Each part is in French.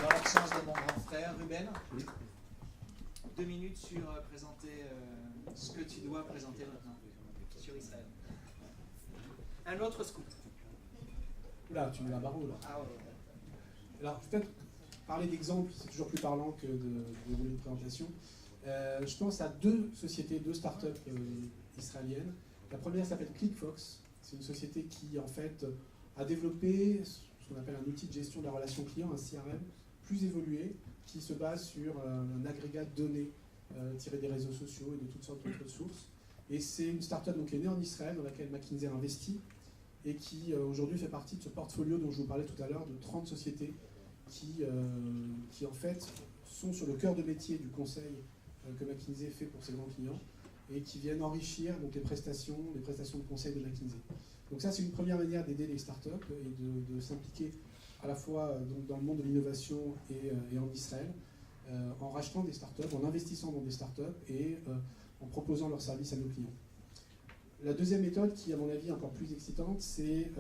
Dans l'absence de mon grand frère, Ruben, Oui. 2 minutes sur présenter ce que tu dois présenter maintenant sur Israël. Un autre scoop. Là, tu mets la barreau, là. Ah ouais. Alors, peut-être parler d'exemples, c'est toujours plus parlant que de dérouler une présentation. Je pense à 2 sociétés, 2 startups israéliennes. La première s'appelle ClickFox. C'est une société qui, en fait, a développé ce qu'on appelle un outil de gestion de la relation client, un CRM, plus évolué, qui se base sur un agrégat de données tirées des réseaux sociaux et de toutes sortes d'autres sources. Et c'est une startup donc, qui est née en Israël, dans laquelle McKinsey a investi, et qui aujourd'hui fait partie de ce portfolio dont je vous parlais tout à l'heure, de 30 sociétés qui en fait sont sur le cœur de métier du conseil que McKinsey fait pour ses grands clients et qui viennent enrichir donc, les prestations de conseil de McKinsey. Donc ça, c'est une première manière d'aider les startups et de s'impliquer à la fois donc, dans le monde de l'innovation et en Israël, en rachetant des startups, en investissant dans des startups et en proposant leurs services à nos clients. La deuxième méthode, qui à mon avis est encore plus excitante, c'est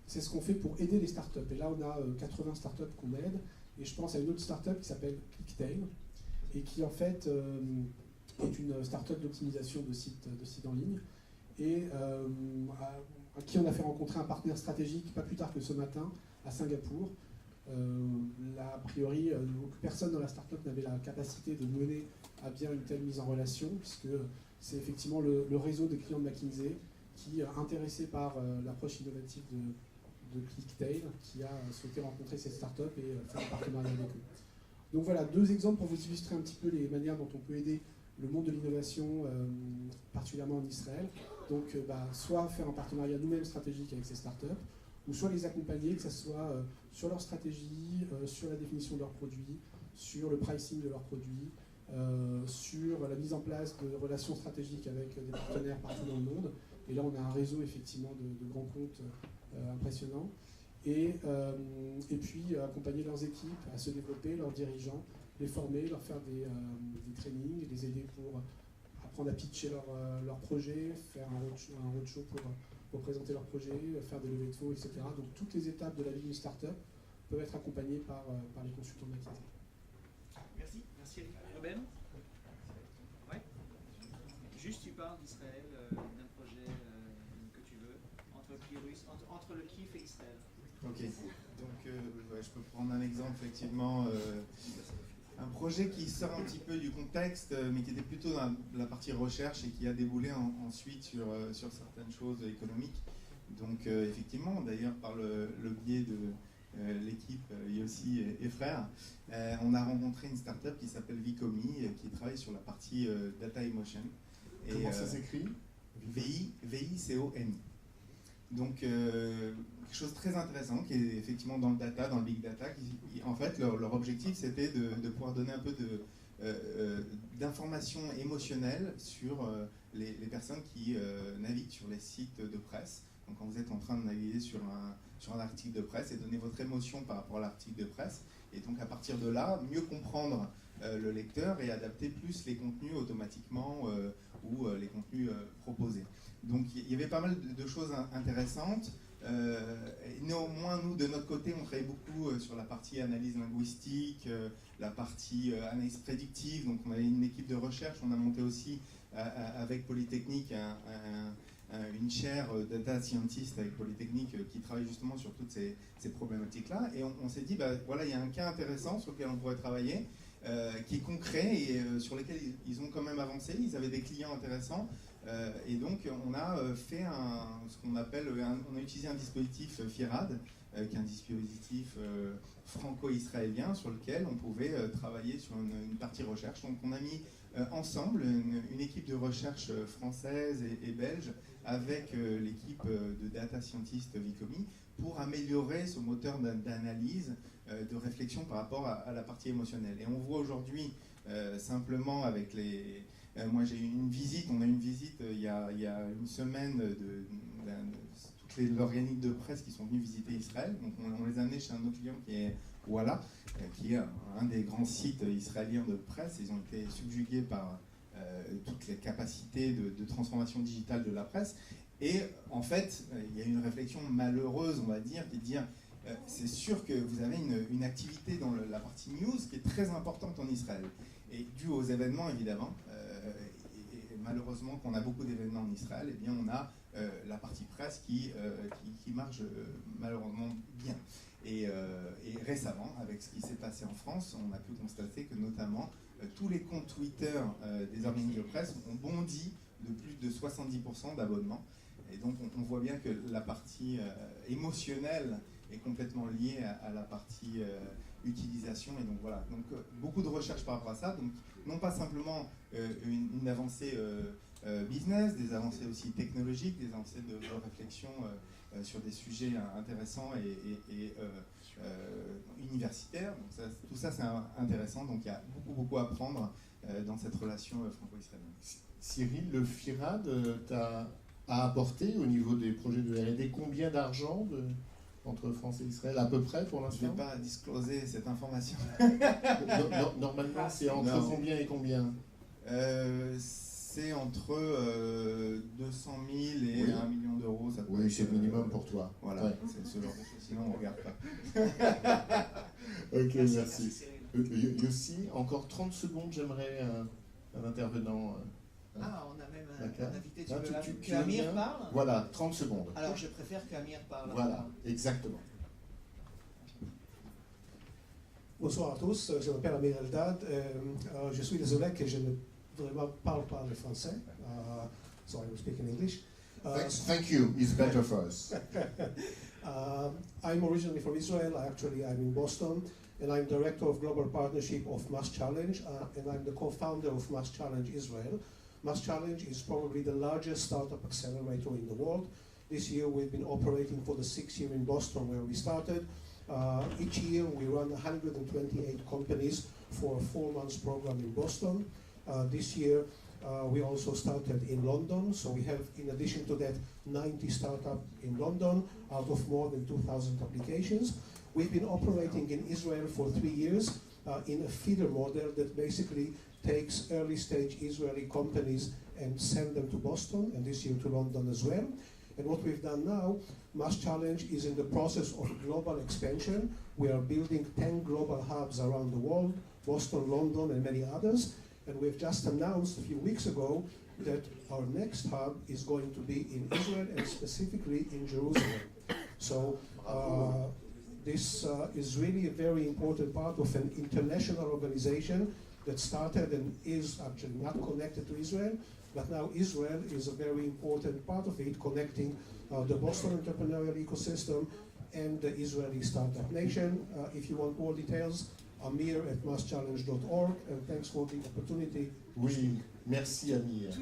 ce qu'on fait pour aider les startups. Et là, on a 80 startups qu'on aide, et je pense à une autre startup qui s'appelle ClickTail, et qui en fait est une startup d'optimisation de sites en ligne, et à qui on a fait rencontrer un partenaire stratégique pas plus tard que ce matin à Singapour. Là, a priori, personne dans la startup n'avait la capacité de mener à bien une telle mise en relation, puisque c'est effectivement le réseau des clients de McKinsey qui, intéressé par l'approche innovative de ClickTail, qui a souhaité rencontrer cette startup et faire un partenariat avec eux. Donc voilà, 2 exemples pour vous illustrer un petit peu les manières dont on peut aider le monde de l'innovation, particulièrement en Israël. Donc soit faire un partenariat nous-mêmes stratégique avec ces startups, ou soit les accompagner, que ce soit sur leur stratégie, sur la définition de leurs produits, sur le pricing de leurs produits, sur la mise en place de relations stratégiques avec des partenaires partout dans le monde. Et là, on a un réseau effectivement de grands comptes impressionnants. Et puis accompagner leurs équipes à se développer, leurs dirigeants, les former, leur faire des trainings, les aider pour apprendre à pitcher leur projet, faire un roadshow pour présenter leur projet, faire des levées de fonds, etc. Donc toutes les étapes de la vie d'une startup peuvent être accompagnées par les consultants de McKinsey. Merci Ruben. Ouais. Juste tu parles d'Israël, d'un projet que tu veux, entre le KIF et Israël. Ok, donc je peux prendre un exemple effectivement, un projet qui sort un petit peu du contexte, mais qui était plutôt dans la partie recherche et qui a déboulé ensuite sur certaines choses économiques. Donc effectivement, d'ailleurs par le biais de l'équipe Yossi et frères, on a rencontré une startup qui s'appelle Vicomi, qui travaille sur la partie Data Emotion. Comment ça s'écrit? VICOMI. Donc quelque chose de très intéressant qui est effectivement dans le data, dans le big data. En fait, leur objectif c'était de pouvoir donner un peu d'informations émotionnelles sur les personnes qui naviguent sur les sites de presse. Donc quand vous êtes en train de naviguer sur un article de presse et donner votre émotion par rapport à l'article de presse. Et donc à partir de là, mieux comprendre le lecteur et adapter plus les contenus automatiquement ou les contenus proposés. Donc il y avait pas mal de choses intéressantes. Néanmoins, nous, de notre côté, on travaille beaucoup sur la partie analyse linguistique, la partie analyse prédictive. Donc on avait une équipe de recherche, on a monté aussi avec Polytechnique une chaire data scientist avec Polytechnique qui travaille justement sur toutes ces problématiques-là. Et on s'est dit, voilà, il y a un cas intéressant sur lequel on pourrait travailler, qui est concret et sur lequel ils ont quand même avancé. Ils avaient des clients intéressants. Et donc on a fait ce qu'on appelle, on a utilisé un dispositif FIRAD, qui est un dispositif franco-israélien sur lequel on pouvait travailler sur une partie recherche. Donc on a mis ensemble une équipe de recherche française et belge avec l'équipe de data scientist Vicomi pour améliorer ce moteur d'analyse, de réflexion par rapport à la partie émotionnelle. Et on voit aujourd'hui simplement avec les... moi j'ai eu une visite, on a eu une visite il y a une semaine de toutes les organiques de presse qui sont venus visiter Israël. Donc on les a amenés chez un de nos clients qui est Walla, qui est un des grands sites israéliens de presse. Ils ont été subjugués par toutes les capacités de transformation digitale de la presse. Et en fait, il y a une réflexion malheureuse, on va dire, qui est de dire c'est sûr que vous avez une activité dans la partie news qui est très importante en Israël. Et dû aux événements, évidemment, et malheureusement qu'on a beaucoup d'événements en Israël, eh bien on a la partie presse qui marche malheureusement bien. Et récemment, avec ce qui s'est passé en France, on a pu constater que notamment tous les comptes Twitter des organismes de presse ont bondi de plus de 70% d'abonnements. Et donc on voit bien que la partie émotionnelle est complètement liée à la partie utilisation. Et donc voilà, donc beaucoup de recherches par rapport à ça. Donc non pas simplement une avancée business, des avancées aussi technologiques, des avancées de réflexion sur des sujets intéressants et universitaires. Donc tout ça c'est intéressant. Donc il y a beaucoup à apprendre dans cette relation franco-israélienne. Cyril, le FIRAD t'a apporté au niveau des projets de R&D combien d'argent entre France et Israël à peu près pour l'instant? Je ne vais pas discloser cette information. Normalement c'est entre combien et combien? C'est entre 200 000 et oui. 1 million d'euros. Oui, c'est le minimum pour toi. Voilà, ouais. C'est ce genre de choses, sinon on ne regarde pas. Ok, merci. Yossi, encore 30 secondes, j'aimerais un intervenant. On a même un invité, tu veux veux qu'Amir parle? Voilà, 30 secondes. Alors je préfère qu'Amir parle. Voilà, exactement. Bonsoir à tous, je m'appelle Amir Eldad. Je suis désolé que je ne vraiment parle pas le français. So I will speak in English. Thank you, it's better for us. I'm originally from Israel. I'm in Boston, and I'm director of global partnership of Mass Challenge, and I'm the co-founder of Mass Challenge Israel. Mass Challenge is probably the largest startup accelerator in the world. This year we've been operating for the 6th year in Boston where we started. Each year we run 128 companies for a 4-month program in Boston. This year we also started in London, so we have, in addition to that, 90 startups in London out of more than 2,000 applications. We've been operating in Israel for 3 years in a feeder model that basically takes early stage Israeli companies and send them to Boston, and this year to London as well. And what we've done now, Mass Challenge is in the process of global expansion. We are building 10 global hubs around the world, Boston, London, and many others. And we've just announced a few weeks ago that our next hub is going to be in Israel and specifically in Jerusalem. So this is really a very important part of an international organization that started and is actually not connected to Israel, but now Israel is a very important part of it, connecting the Boston entrepreneurial ecosystem and the Israeli startup nation. If you want more details, amir@masschallenge.org, and thanks for the opportunity. Oui, merci Amir.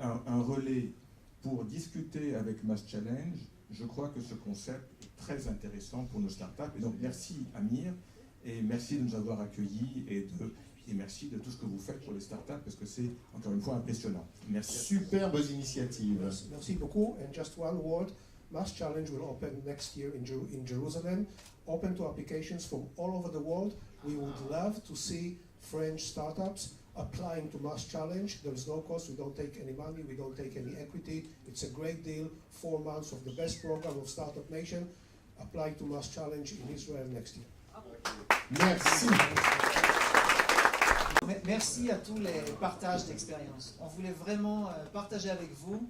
Un relais pour discuter avec Mass Challenge, je crois que ce concept est très intéressant pour nos startups. Et donc merci Amir, et merci de nous avoir accueillis et merci de tout ce que vous faites pour les startups, parce que c'est encore une fois impressionnant. Merci. Superbes initiatives. Merci beaucoup. And just one word, Mass Challenge will open next year in Jerusalem, open to applications from all over the world. We would love to see French startups applying to Mass Challenge. There is no cost, we don't take any money, we don't take any equity. It's a great deal, 4 months of the best program of Startup Nation. Apply to Mass Challenge in Israel next year. Merci. Merci à tous les partages d'expériences. On voulait vraiment partager avec vous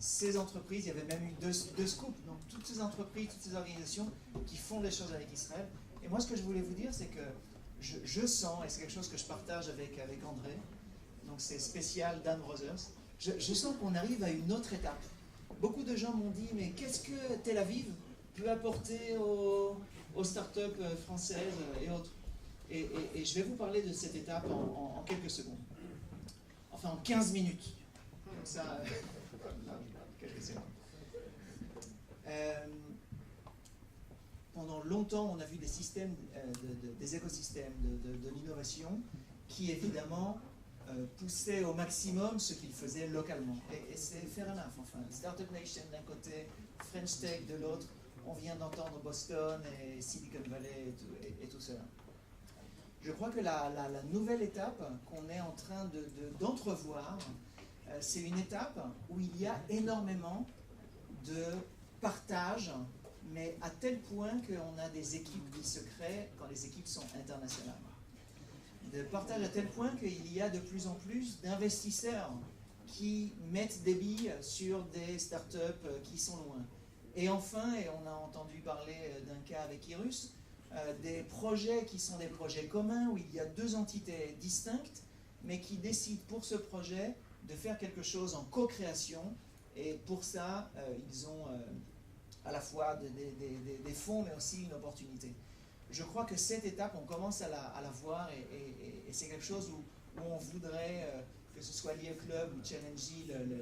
ces entreprises. Il y avait même eu deux scoops, donc toutes ces entreprises, toutes ces organisations qui font les choses avec Israël. Et moi, ce que je voulais vous dire, c'est que je sens, et c'est quelque chose que je partage avec André, donc c'est spécial Dan Brothers, je sens qu'on arrive à une autre étape. Beaucoup de gens m'ont dit, mais qu'est-ce que Tel Aviv peut apporter aux startups françaises et autres? Et je vais vous parler de cette étape en quelques secondes. Enfin, en 15 minutes. Comme ça, quelques secondes. Pendant longtemps, on a vu des systèmes, des écosystèmes de l'innovation qui, évidemment, poussaient au maximum ce qu'ils faisaient localement. Et c'est fair enough. Enfin, Startup Nation d'un côté, French Tech de l'autre. On vient d'entendre Boston et Silicon Valley et tout cela. Je crois que la nouvelle étape qu'on est en train d'entrevoir, c'est une étape où il y a énormément de partage mais à tel point qu'on a des équipes qui se créent quand les équipes sont internationales. De partage à tel point qu'il y a de plus en plus d'investisseurs qui mettent des billes sur des startups qui sont loin. Et enfin, et on a entendu parler d'un cas avec Irus, des projets qui sont des projets communs où il y a deux entités distinctes, mais qui décident pour ce projet de faire quelque chose en co-création. Et pour ça, ils ont à la fois des fonds, mais aussi une opportunité. Je crois que cette étape, on commence à la voir, et c'est quelque chose où on voudrait, que ce soit l'IE Club ou Challenge,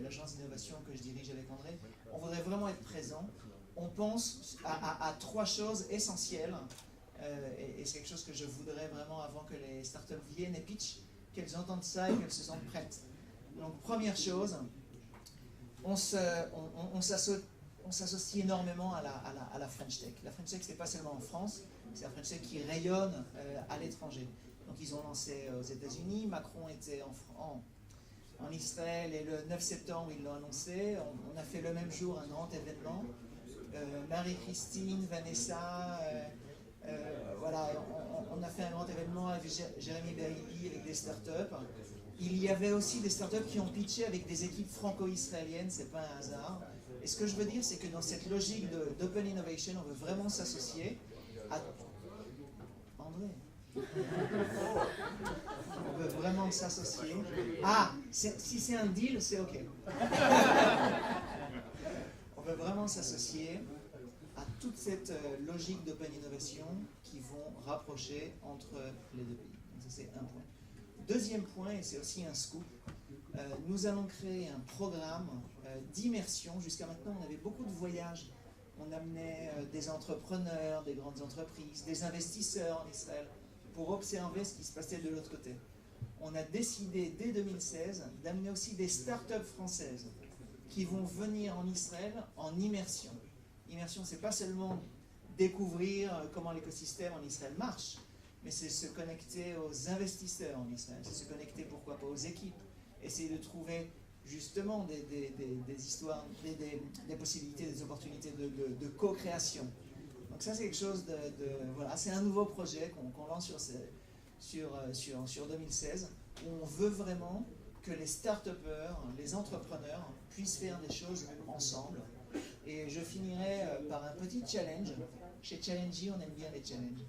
l'agence d'innovation que je dirige avec André, on voudrait vraiment être présent. On pense à trois choses essentielles, et c'est quelque chose que je voudrais vraiment, avant que les startups viennent et pitchent, qu'elles entendent ça et qu'elles se sentent prêtes. Donc, première chose, on s'associe énormément à la French Tech. La French Tech, ce n'est pas seulement en France, c'est la French Tech qui rayonne à l'étranger. Donc, ils ont lancé aux États-Unis, Macron était en Israël, et le 9 septembre, ils l'ont annoncé. On a fait le même jour un grand événement. Marie-Christine, Vanessa, voilà, on a fait un grand événement avec Jérémy Berili, avec des startups. Il y avait aussi des startups qui ont pitché avec des équipes franco-israéliennes, c'est pas un hasard. Et ce que je veux dire, c'est que dans cette logique d'open innovation, on veut vraiment s'associer à... André, on veut vraiment s'associer. Ah, si c'est un deal, c'est OK. On veut vraiment s'associer à toute cette logique d'open innovation qui vont rapprocher entre les deux pays. Donc ça, c'est un point. Deuxième point, et c'est aussi un scoop, nous allons créer un programme d'immersion. Jusqu'à maintenant, on avait beaucoup de voyages. On amenait des entrepreneurs, des grandes entreprises, des investisseurs en Israël pour observer ce qui se passait de l'autre côté. On a décidé dès 2016 d'amener aussi des startups françaises qui vont venir en Israël en immersion. Immersion, c'est pas seulement découvrir comment l'écosystème en Israël marche, mais c'est se connecter aux investisseurs en Israël, c'est se connecter, pourquoi pas, aux équipes, essayer de trouver justement des histoires, des possibilités, des opportunités de co-création. Donc ça, c'est quelque chose voilà, c'est un nouveau projet qu'on lance sur 2016, où on veut vraiment que les start-upers, les entrepreneurs puissent faire des choses ensemble. Et je finirai par un petit challenge. Chez Challenge, on aime bien les challenges.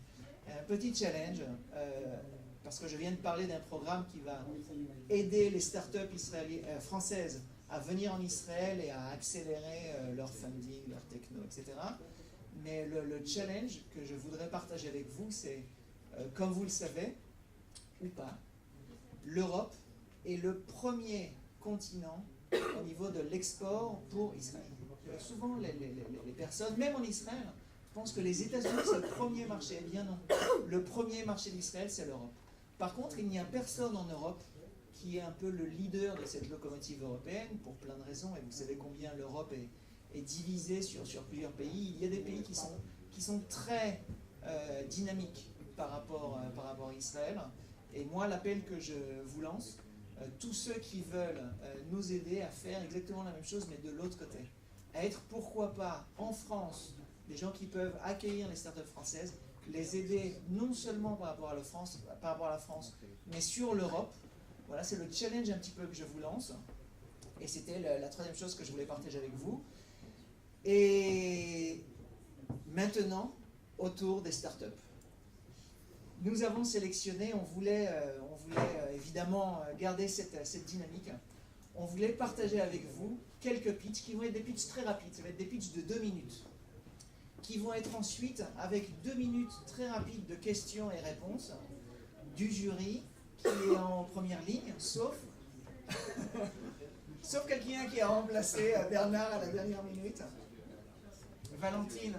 Un petit challenge, parce que je viens de parler d'un programme qui va aider les startups françaises à venir en Israël et à accélérer leur funding, leur techno, etc. Mais le challenge que je voudrais partager avec vous, c'est, comme vous le savez, ou pas, l'Europe est le premier continent au niveau de l'export pour Israël. Souvent, les personnes, même en Israël, pensent que les États-Unis, c'est le premier marché. Eh bien non, le premier marché d'Israël, c'est l'Europe. Par contre, il n'y a personne en Europe qui est un peu le leader de cette locomotive européenne, pour plein de raisons, et vous savez combien l'Europe est divisée sur plusieurs pays. Il y a des pays qui sont très dynamiques par rapport à Israël. Et moi, l'appel que je vous lance, tous ceux qui veulent nous aider à faire exactement la même chose, mais de l'autre côté, à être, pourquoi pas, en France, des gens qui peuvent accueillir les startups françaises, les aider non seulement par rapport à la France, mais sur l'Europe. Voilà, c'est le challenge un petit peu que je vous lance. Et c'était la troisième chose que je voulais partager avec vous. Et maintenant, autour des startups. Nous avons sélectionné, on voulait évidemment garder cette dynamique. On voulait partager avec vous quelques pitchs qui vont être des pitchs très rapides. Ça va être des pitchs de 2 minutes. Qui vont être ensuite avec 2 minutes très rapides de questions et réponses du jury qui est en première ligne, sauf quelqu'un qui a remplacé Bernard à la dernière minute. Valentine.